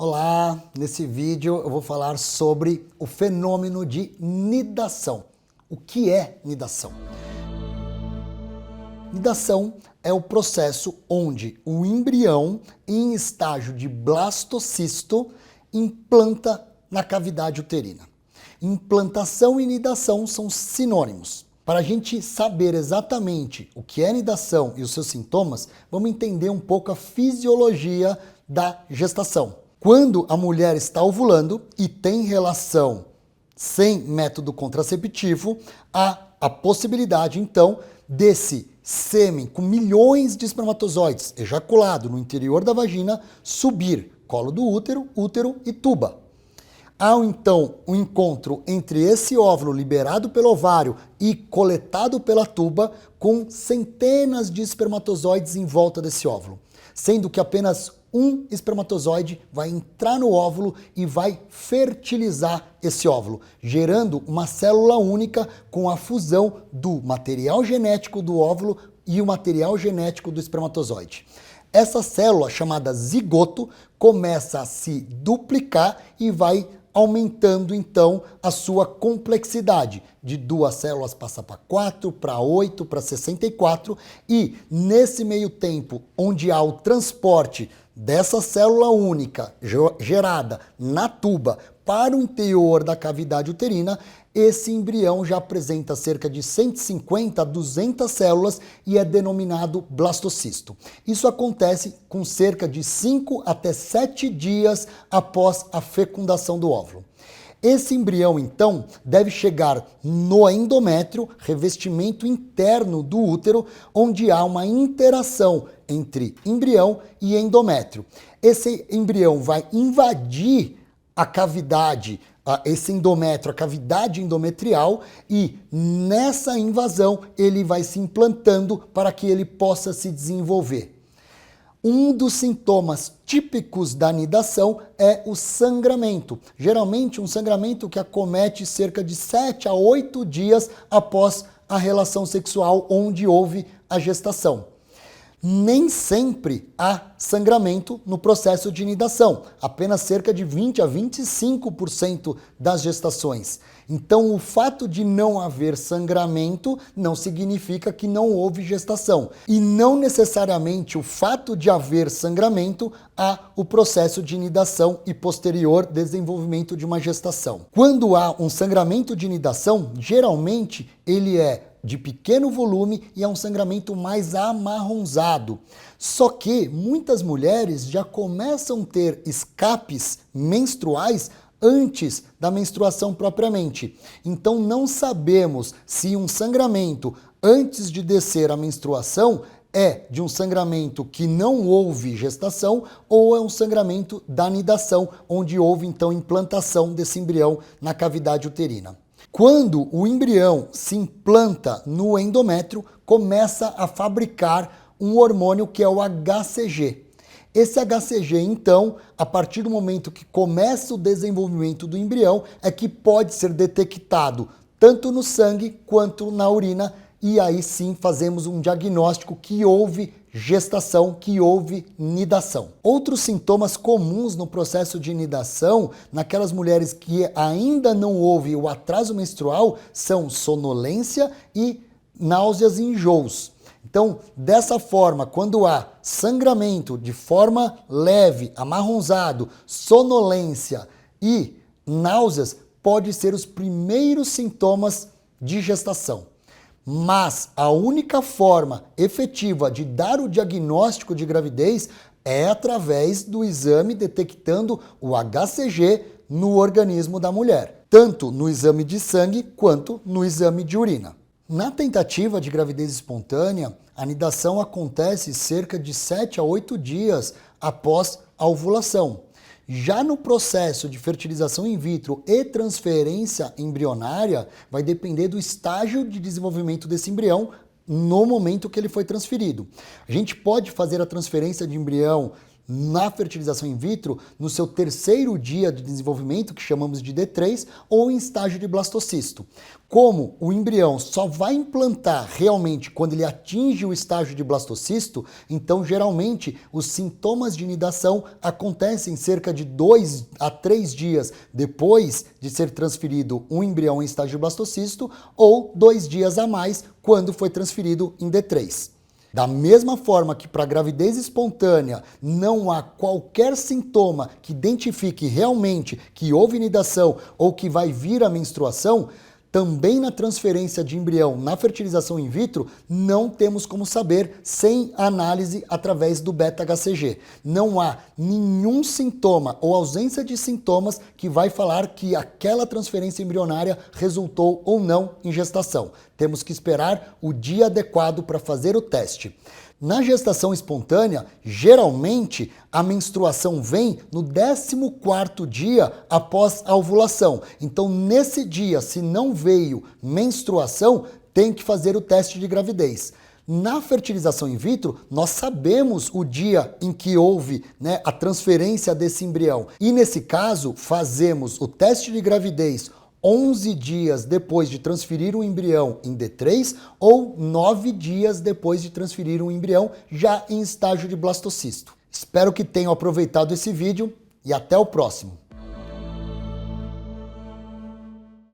Olá, nesse vídeo eu vou falar sobre o fenômeno de nidação. O que é nidação? Nidação é o processo onde o embrião, em estágio de blastocisto, implanta na cavidade uterina. Implantação e nidação são sinônimos. Para a gente saber exatamente o que é nidação e os seus sintomas, vamos entender um pouco a fisiologia da gestação. Quando a mulher está ovulando e tem relação sem método contraceptivo, há a possibilidade, então, desse sêmen com milhões de espermatozoides ejaculado no interior da vagina subir colo do útero e tuba. Há, então, um encontro entre esse óvulo liberado pelo ovário e coletado pela tuba com centenas de espermatozoides em volta desse óvulo, sendo que apenas um espermatozoide vai entrar no óvulo e vai fertilizar esse óvulo, gerando uma célula única com a fusão do material genético do óvulo e o material genético do espermatozoide. Essa célula, chamada zigoto, começa a se duplicar e vai aumentando então a sua complexidade. De 2 células passa para 4, para 8, para 64 e nesse meio tempo onde há o transporte dessa célula única gerada na tuba para o interior da cavidade uterina, esse embrião já apresenta cerca de 150 a 200 células e é denominado blastocisto. Isso acontece com cerca de 5 até 7 dias após a fecundação do óvulo. Esse embrião, então, deve chegar no endométrio, revestimento interno do útero, onde há uma interação entre embrião e endométrio. Esse embrião vai invadir a cavidade, esse endométrio, a cavidade endometrial, e nessa invasão ele vai se implantando para que ele possa se desenvolver. Um dos sintomas típicos da nidação é o sangramento. Geralmente um sangramento que acomete cerca de 7 a 8 dias após a relação sexual onde houve a gestação. Nem sempre há sangramento no processo de nidação, apenas cerca de 20 a 25% das gestações. Então, o fato de não haver sangramento não significa que não houve gestação. E não necessariamente o fato de haver sangramento há o processo de nidação e posterior desenvolvimento de uma gestação. Quando há um sangramento de nidação, geralmente ele é de pequeno volume e é um sangramento mais amarronzado. Só que muitas mulheres já começam a ter escapes menstruais antes da menstruação propriamente. Então não sabemos se um sangramento antes de descer a menstruação é de um sangramento que não houve gestação ou é um sangramento da nidação, onde houve então implantação desse embrião na cavidade uterina. Quando o embrião se implanta no endométrio, começa a fabricar um hormônio que é o HCG. Esse HCG, então, a partir do momento que começa o desenvolvimento do embrião, é que pode ser detectado tanto no sangue quanto na urina, e aí sim fazemos um diagnóstico que houve gestação, que houve nidação. Outros sintomas comuns no processo de nidação, naquelas mulheres que ainda não houve o atraso menstrual, são sonolência e náuseas e enjoos. Então, dessa forma, quando há sangramento de forma leve, amarronzado, sonolência e náuseas, pode ser os primeiros sintomas de gestação. Mas a única forma efetiva de dar o diagnóstico de gravidez é através do exame detectando o HCG no organismo da mulher, tanto no exame de sangue quanto no exame de urina. Na tentativa de gravidez espontânea, a nidação acontece cerca de 7 a 8 dias após a ovulação. Já no processo de fertilização in vitro e transferência embrionária, vai depender do estágio de desenvolvimento desse embrião no momento que ele foi transferido. A gente pode fazer a transferência de embrião na fertilização in vitro no seu terceiro dia de desenvolvimento, que chamamos de D3, ou em estágio de blastocisto. Como o embrião só vai implantar realmente quando ele atinge o estágio de blastocisto, então geralmente os sintomas de nidação acontecem cerca de 2 a 3 dias depois de ser transferido um embrião em estágio de blastocisto ou 2 dias a mais quando foi transferido em D3. Da mesma forma que para a gravidez espontânea não há qualquer sintoma que identifique realmente que houve nidação ou que vai vir a menstruação, também na transferência de embrião na fertilização in vitro, não temos como saber sem análise através do beta-HCG. Não há nenhum sintoma ou ausência de sintomas que vai falar que aquela transferência embrionária resultou ou não em gestação. Temos que esperar o dia adequado para fazer o teste. Na gestação espontânea, geralmente a menstruação vem no 14º dia após a ovulação. Então, nesse dia, se não veio menstruação, tem que fazer o teste de gravidez. Na fertilização in vitro, nós sabemos o dia em que houve, a transferência desse embrião. E nesse caso, fazemos o teste de gravidez 11 dias depois de transferir o embrião em D3 ou 9 dias depois de transferir o embrião já em estágio de blastocisto. Espero que tenham aproveitado esse vídeo e até o próximo.